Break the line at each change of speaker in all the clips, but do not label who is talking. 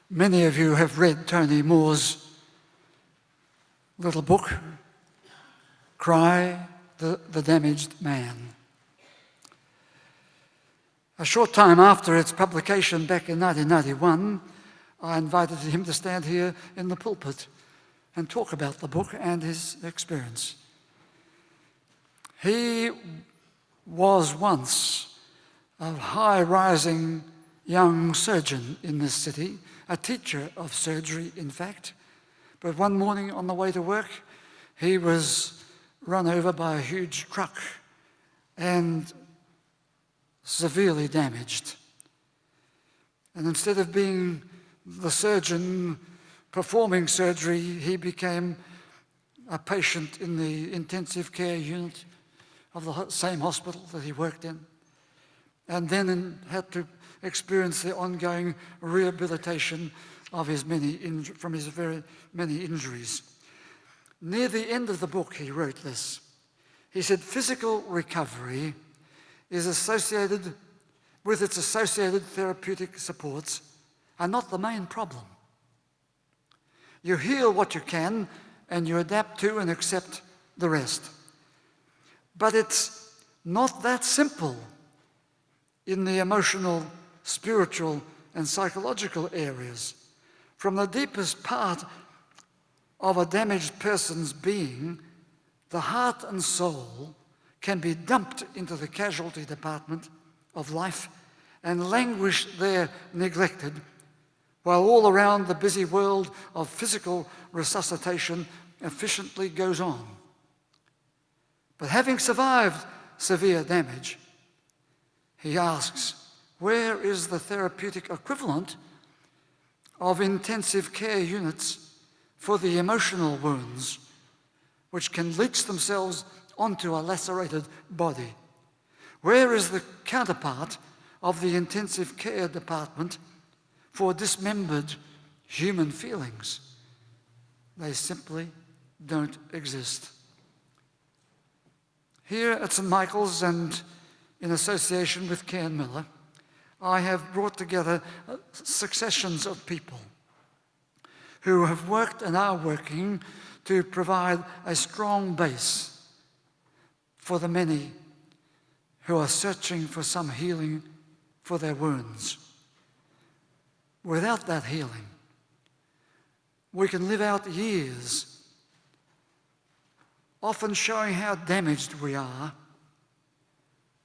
Many of you have read Tony Moore's little book, Cry, the Damaged Man. A short time after its publication back in 1991, I invited him to stand here in the pulpit and talk about the book and his experience. He was once a high-rising young surgeon in this city, a teacher of surgery, in fact. But one morning on the way to work, he was run over by a huge truck and severely damaged. And instead of being the surgeon performing surgery, he became a patient in the intensive care unit of the same hospital that he worked in, and then had to experience the ongoing rehabilitation of from his very many injuries. Near the end of the book, he wrote this. He said, "Physical recovery is associated with its associated therapeutic supports are not the main problem. You heal what you can and you adapt to and accept the rest. But it's not that simple in the emotional, spiritual, and psychological areas. From the deepest part of a damaged person's being, the heart and soul can be dumped into the casualty department of life and languish there neglected, while all around the busy world of physical resuscitation efficiently goes on. But having survived severe damage, he asks, where is the therapeutic equivalent of intensive care units for the emotional wounds, which can leach themselves onto a lacerated body? Where is the counterpart of the intensive care department for dismembered human feelings? They simply don't exist. Here at St. Michael's, and in association with Cairn Miller, I have brought together successions of people who have worked and are working to provide a strong base for the many who are searching for some healing for their wounds. Without that healing, we can live out years often showing how damaged we are,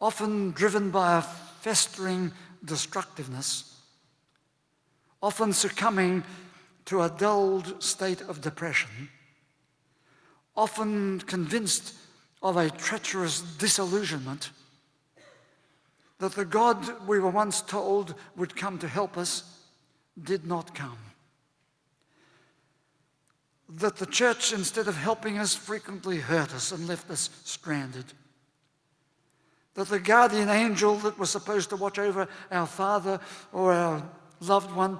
often driven by a festering destructiveness, often succumbing to a dulled state of depression, often convinced of a treacherous disillusionment that the God we were once told would come to help us did not come. That the church, instead of helping us, frequently hurt us and left us stranded. That the guardian angel that was supposed to watch over our father or our loved one,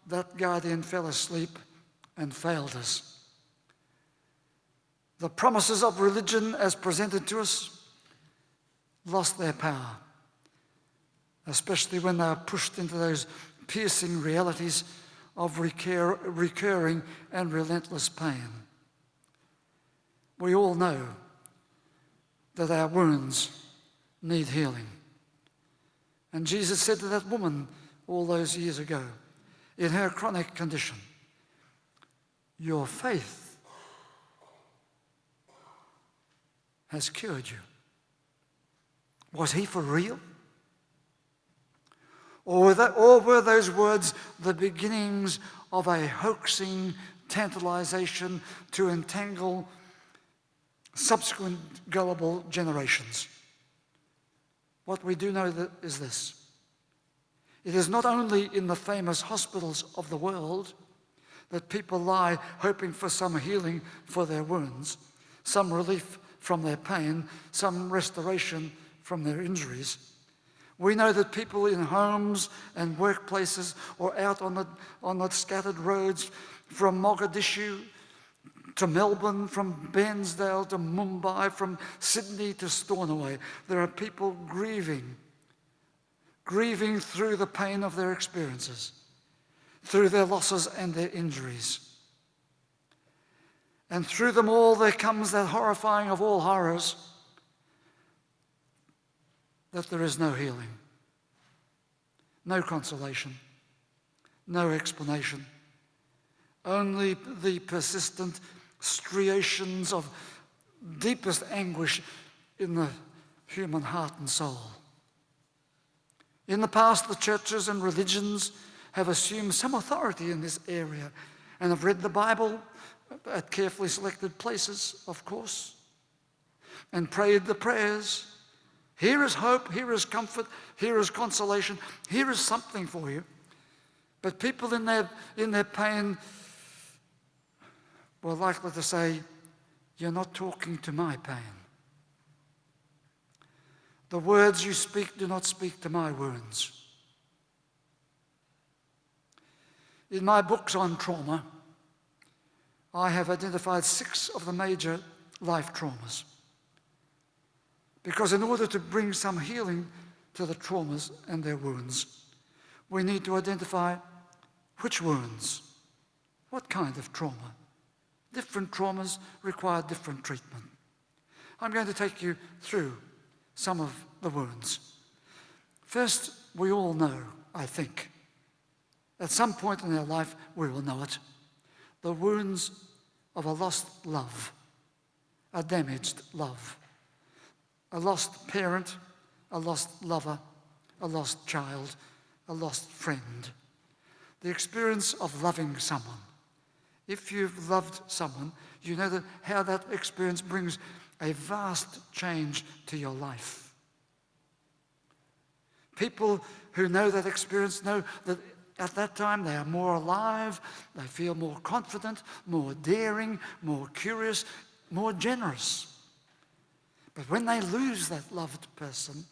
that guardian fell asleep and failed us. The promises of religion as presented to us lost their power, especially when they are pushed into those piercing realities of recurring and relentless pain. We all know that our wounds need healing. And Jesus said to that woman all those years ago, in her chronic condition, your faith has cured you. Was he for real? Or were those words the beginnings of a hoaxing tantalization to entangle subsequent gullible generations? What we do know is this. It is not only in the famous hospitals of the world that people lie hoping for some healing for their wounds, some relief from their pain, some restoration from their injuries. We know that people in homes and workplaces or out on the scattered roads from Mogadishu to Melbourne, from Bairnsdale to Mumbai, from Sydney to Stornoway, there are people grieving through the pain of their experiences, through their losses and their injuries. And through them all there comes that horrifying of all horrors, that there is no healing, no consolation, no explanation, only the persistent striations of deepest anguish in the human heart and soul. In the past, the churches and religions have assumed some authority in this area and have read the Bible at carefully selected places, of course, and prayed the prayers. Here is hope, here is comfort, here is consolation, here is something for you. But people in their pain were likely to say, "You're not talking to my pain. The words you speak do not speak to my wounds." In my books on trauma, I have identified 6 of the major life traumas. Because in order to bring some healing to the traumas and their wounds, we need to identify which wounds, what kind of trauma. Different traumas require different treatment. I'm going to take you through some of the wounds. First, we all know, I think, at some point in our life we will know it, the wounds of a lost love, a damaged love, a lost parent, a lost lover, a lost child, a lost friend. The experience of loving someone. If you've loved someone, you know how that experience brings a vast change to your life. People who know that experience know that at that time they are more alive, they feel more confident, more daring, more curious, more generous. But when they lose that loved person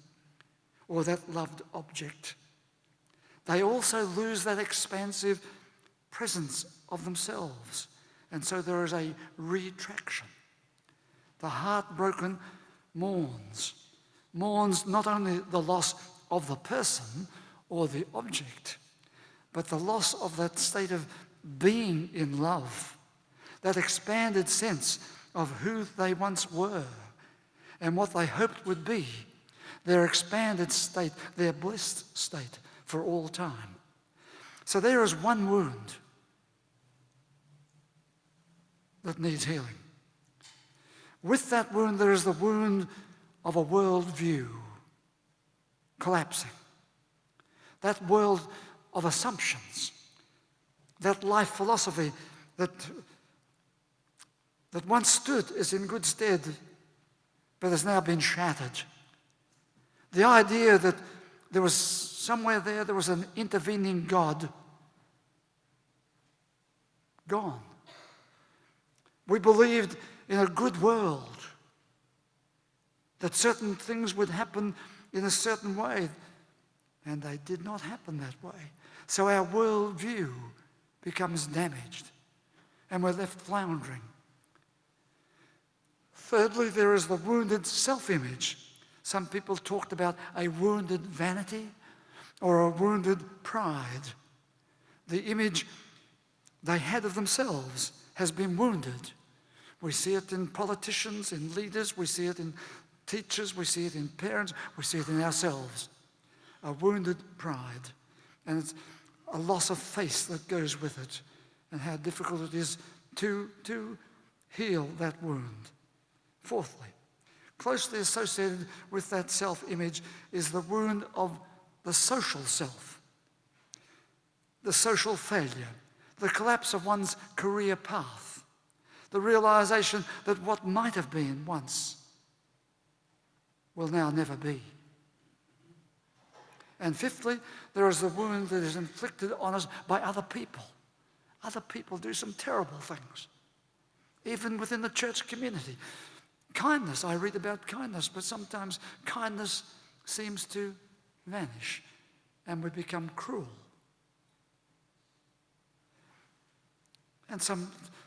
or that loved object, they also lose that expansive presence of themselves. And so there is a retraction. The heartbroken mourns not only the loss of the person or the object, but the loss of that state of being in love, that expanded sense of who they once were and what they hoped would be, their expanded state, their blissed state for all time. So there is one wound that needs healing. With that wound, there is the wound of a worldview collapsing. That world of assumptions, that life philosophy that once stood as in good stead, but has now been shattered. The idea that there was somewhere there was an intervening God, gone. We believed in a good world, that certain things would happen in a certain way, and they did not happen that way. So our worldview becomes damaged, and we're left floundering. Thirdly, there is the wounded self-image. Some people talked about a wounded vanity or a wounded pride. The image they had of themselves has been wounded. We see it in politicians, in leaders, we see it in teachers, we see it in parents, we see it in ourselves. A wounded pride. And it's a loss of face that goes with it, and how difficult it is to heal that wound. Fourthly, closely associated with that self-image is the wound of the social self, the social failure, the collapse of one's career path, the realization that what might have been once will now never be. And fifthly, there is the wound that is inflicted on us by other people. Other people do some terrible things, even within the church community. Kindness, I read about kindness, but sometimes kindness seems to vanish and we become cruel. And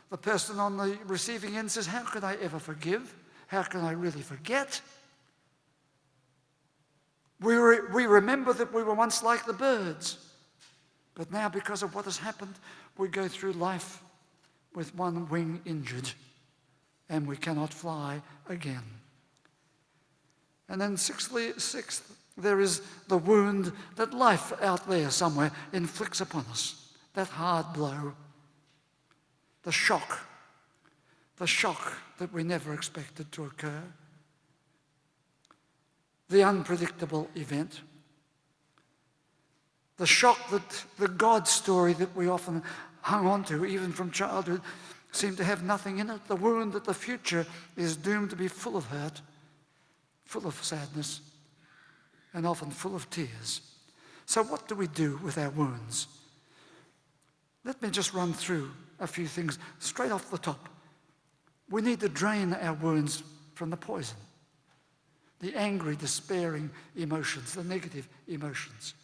the person on the receiving end says, how could I ever forgive? How can I really forget? We remember that we were once like the birds, But now, because of what has happened, we go through life with one wing injured, and we cannot fly again. And then sixth, there is the wound that life out there somewhere inflicts upon us, that hard blow, the shock that we never expected to occur, the unpredictable event, the shock that the God story that we often hung on to, even from childhood, seemed to have nothing in it, the wound that the future is doomed to be full of hurt, full of sadness, and often full of tears. So what do we do with our wounds? Let me just run through a few things straight off the top. We need to drain our wounds from the poison, the angry, despairing emotions, the negative emotions.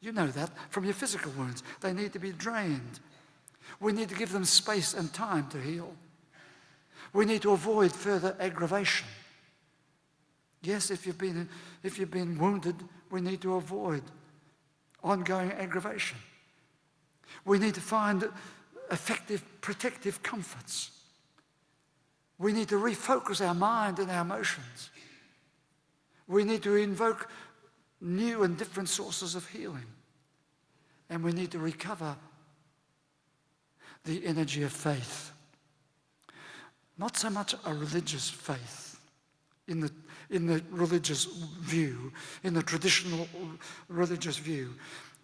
You know that from your physical wounds. They need to be drained. We need to give them space and time to heal. We need to avoid further aggravation. Yes, if you've been wounded, we need to avoid ongoing aggravation. We need to find effective protective comforts. We need to refocus our mind and our emotions. We need to invoke new and different sources of healing. And we need to recover the energy of faith. Not so much a religious faith in the religious view, in the traditional religious view,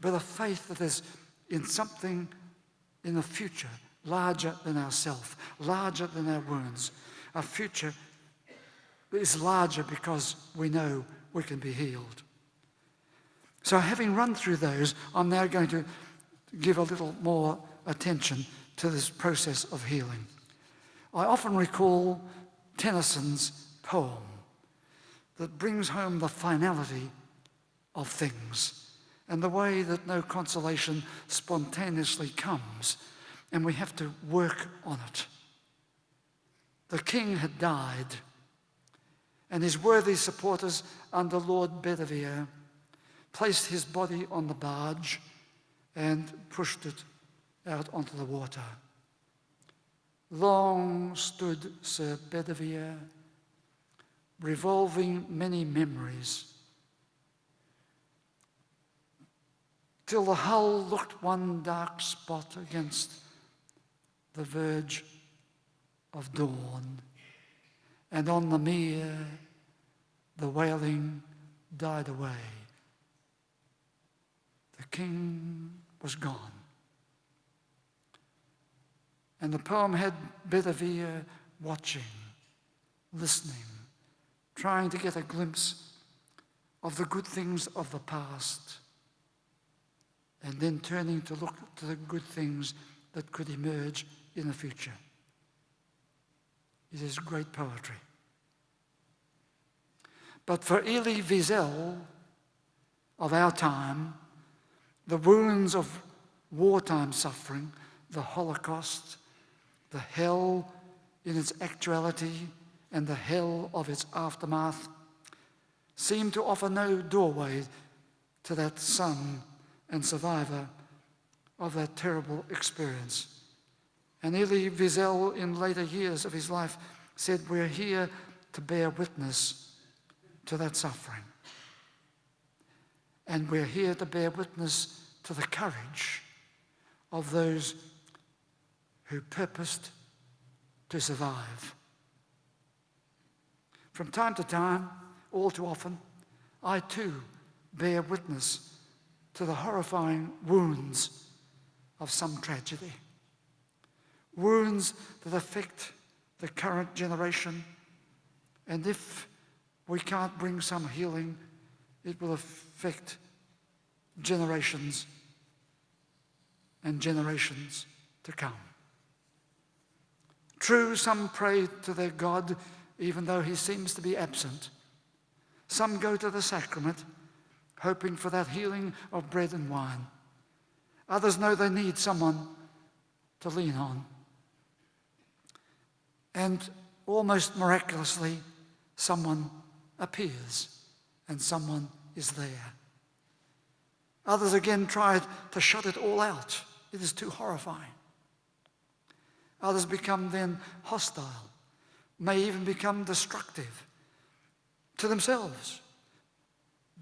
but a faith that is in something in the future larger than ourselves, larger than our wounds. Our future is larger because we know we can be healed. So having run through those, I'm now going to give a little more attention to this process of healing. I often recall Tennyson's poem that brings home the finality of things and the way that no consolation spontaneously comes, and we have to work on it. The king had died, and his worthy supporters under Lord Bedivere placed his body on the barge and pushed it out onto the water. Long stood Sir Bedivere, revolving many memories, till the hull looked one dark spot against the verge of dawn, and on the mere the wailing died away. The king was gone. And the poem had Bedivere watching, listening, trying to get a glimpse of the good things of the past, and then turning to look to the good things that could emerge in the future. It is great poetry. But for Elie Wiesel of our time, the wounds of wartime suffering, the Holocaust, the hell in its actuality, and the hell of its aftermath seem to offer no doorway to that son and survivor of that terrible experience. And Elie Wiesel, in later years of his life, said, "We're here to bear witness to that suffering. And we're here to bear witness to the courage of those who purposed to survive." From time to time, all too often, I too bear witness to the horrifying wounds of some tragedy. Wounds that affect the current generation, and if we can't bring some healing, it will affect generations and generations to come. True, some pray to their God even though he seems to be absent. Some go to the sacrament hoping for that healing of bread and wine. Others know they need someone to lean on. And almost miraculously, someone appears and someone is there. Others again tried to shut it all out. It is too horrifying. Others become then hostile, may even become destructive to themselves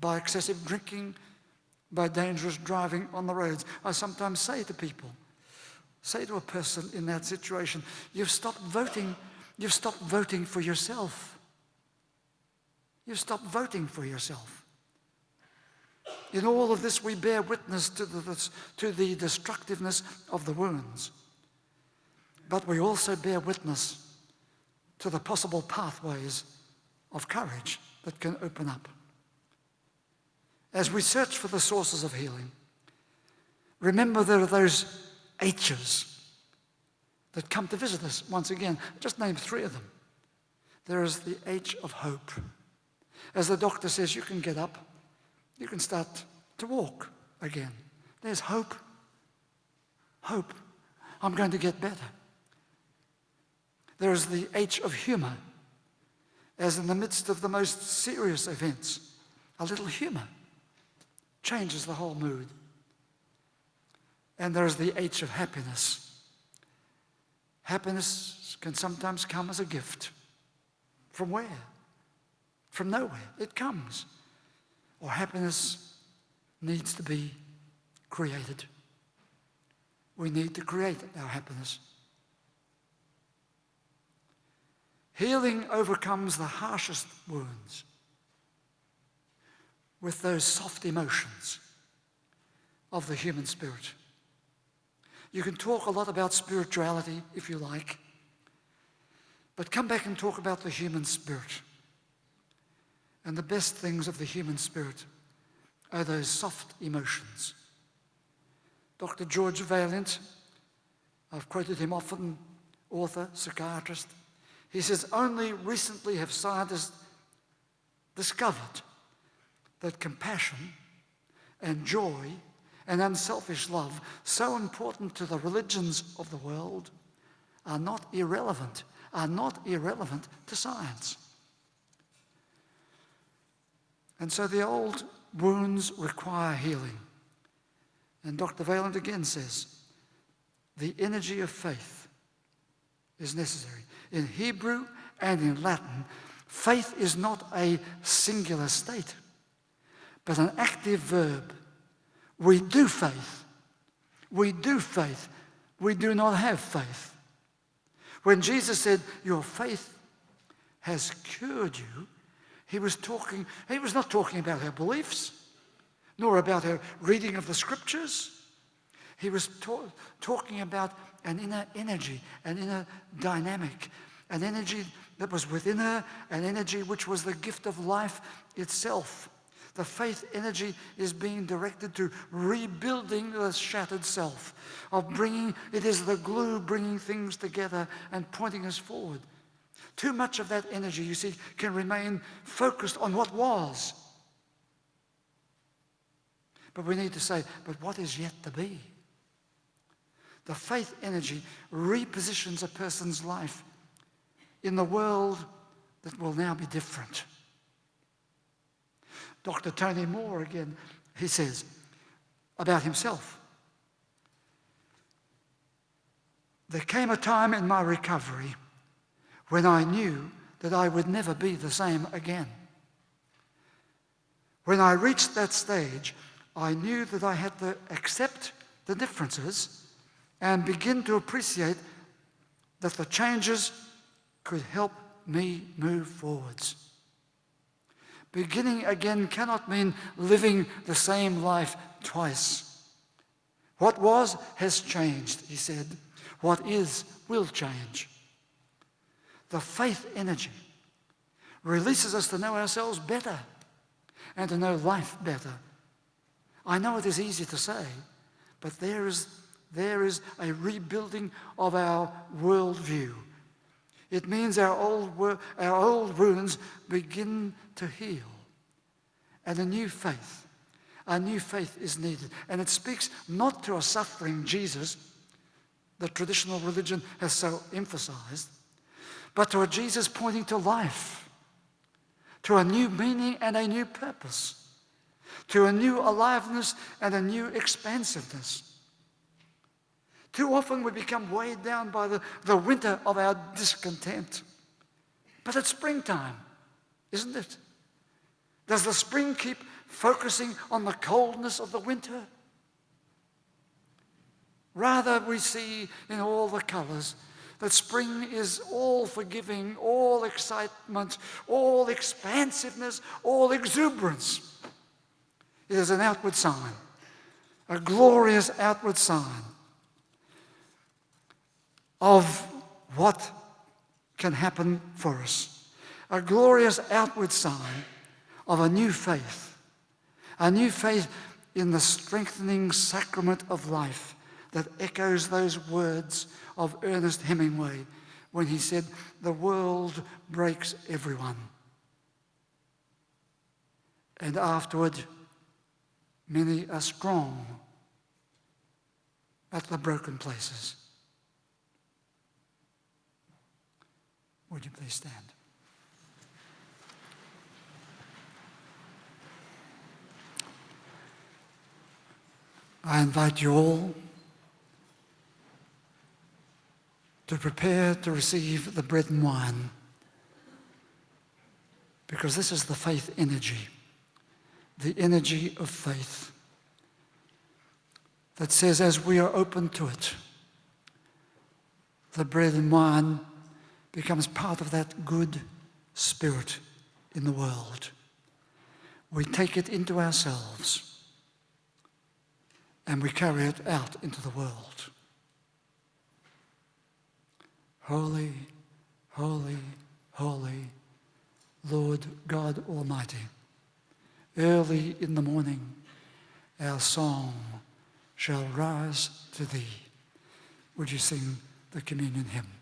by excessive drinking, by dangerous driving on the roads. I sometimes say to people, say to a person in that situation, you've stopped voting for yourself. You've stopped voting for yourself. In all of this, we bear witness to the destructiveness of the wounds, but we also bear witness to the possible pathways of courage that can open up. As we search for the sources of healing, remember there are those H's that come to visit us once again. Just name 3 of them. There is the H of hope. As the doctor says, you can get up, you can start to walk again. There's hope. Hope. I'm going to get better. There is the H of humor. As in the midst of the most serious events, a little humor changes the whole mood. And there's the H of happiness. Happiness can sometimes come as a gift. From where? From nowhere. It comes. Or happiness needs to be created. We need to create our happiness. Healing overcomes the harshest wounds with those soft emotions of the human spirit. You can talk a lot about spirituality if you like, but come back and talk about the human spirit. And the best things of the human spirit are those soft emotions. Dr. George Vaillant, I've quoted him often, author, psychiatrist, he says, only recently have scientists discovered that compassion and joy and unselfish love, so important to the religions of the world, are not irrelevant to science. And so the old wounds require healing. And Dr. Vaillant again says, the energy of faith is necessary. In Hebrew and in Latin, faith is not a singular state, but an active verb. We do faith. We do faith. We do not have faith. When Jesus said, your faith has cured you, he was not talking about our beliefs, nor about our reading of the scriptures. He was talking about an inner energy, an inner dynamic, an energy that was within her, an energy which was the gift of life itself. The faith energy is being directed to rebuilding the shattered self, it is the glue bringing things together and pointing us forward. Too much of that energy, you see, can remain focused on what was. But we need to say, but what is yet to be? The faith energy repositions a person's life in the world that will now be different. Dr. Tony Moore, again, he says about himself, there came a time in my recovery when I knew that I would never be the same again. When I reached that stage, I knew that I had to accept the differences and begin to appreciate that the changes could help me move forwards. Beginning again cannot mean living the same life twice. What was has changed, he said. What is will change. The faith energy releases us to know ourselves better and to know life better. I know it is easy to say, but there is a rebuilding of our worldview. It means our old wounds begin to heal. And a new faith is needed. And it speaks not to a suffering Jesus that traditional religion has so emphasized, but to a Jesus pointing to life, to a new meaning and a new purpose. to a new aliveness and a new expansiveness. Too often we become weighed down by the winter of our discontent. But it's springtime, isn't it? Does the spring keep focusing on the coldness of the winter? Rather, we see in all the colors that spring is all forgiving, all excitement, all expansiveness, all exuberance. It is an outward sign, a glorious outward sign of what can happen for us. A glorious outward sign of a new faith in the strengthening sacrament of life that echoes those words of Ernest Hemingway when he said, "The world breaks everyone. And afterward, many are strong at the broken places." Would you please stand? I invite you all to prepare to receive the bread and wine, because this is the faith energy, the energy of faith that says, as we are open to it, the bread and wine becomes part of that good spirit in the world. We take it into ourselves and we carry it out into the world. Holy, holy, holy, Lord God Almighty, early in the morning our song shall rise to thee. Would you sing the communion hymn?